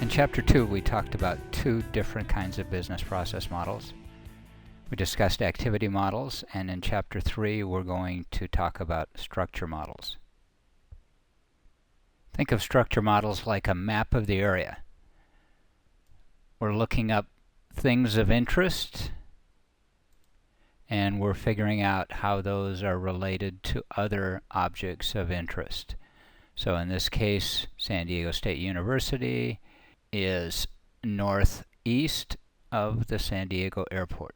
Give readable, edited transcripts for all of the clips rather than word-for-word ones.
In Chapter 2, we talked about two different kinds of business process models. We discussed activity models, and in Chapter 3, we're going to talk about structure models. Think of structure models like a map of the area. We're looking up things of interest, and we're figuring out how those are related to other objects of interest. So in this case, San Diego State University is northeast of the San Diego Airport.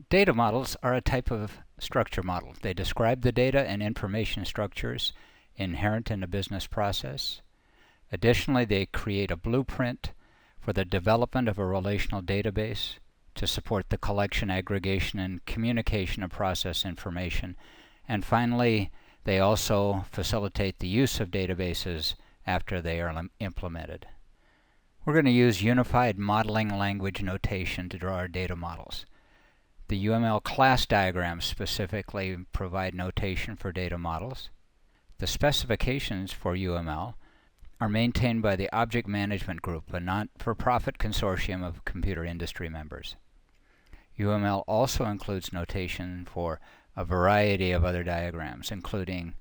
Data models are a type of structure model. They describe the data and information structures inherent in a business process. Additionally, they create a blueprint for the development of a relational database to support the collection, aggregation, and communication of process information. And finally, they also facilitate the use of databases after they are implemented. We're going to use unified modeling language notation to draw our data models. The UML class diagrams specifically provide notation for data models. The specifications for UML are maintained by the Object Management Group, a not-for-profit consortium of computer industry members. UML also includes notation for a variety of other diagrams, including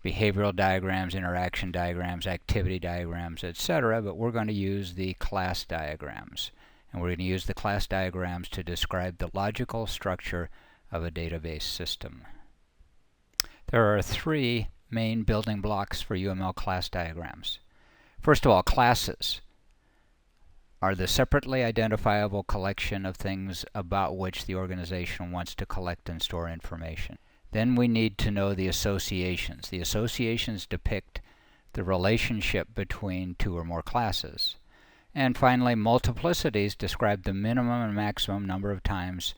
behavioral diagrams, interaction diagrams, activity diagrams, etc., but we're going to use the class diagrams. And we're going to use the class diagrams to describe the logical structure of a database system. There are three main building blocks for UML class diagrams. First of all, classes are the separately identifiable collection of things about which the organization wants to collect and store information. Then we need to know the associations. The associations depict the relationship between two or more classes. And finally, multiplicities describe the minimum and maximum number of times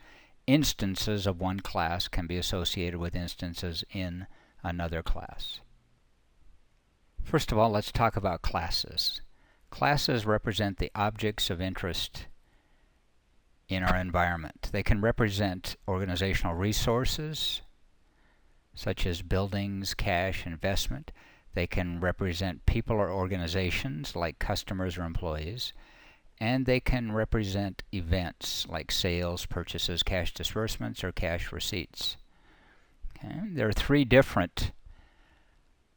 instances of one class can be associated with instances in another class. First of all, let's talk about classes. Classes represent the objects of interest in our environment. They can represent organizational resources, such as buildings, cash, investment. They can represent people or organizations, like customers or employees. And they can represent events, like sales, purchases, cash disbursements, or cash receipts. Okay. There are three different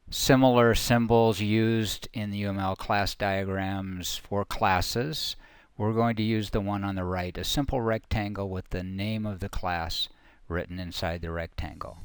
similar symbols used in the UML class diagrams for classes. We're going to use the one on the right, a simple rectangle with the name of the class written inside the rectangle.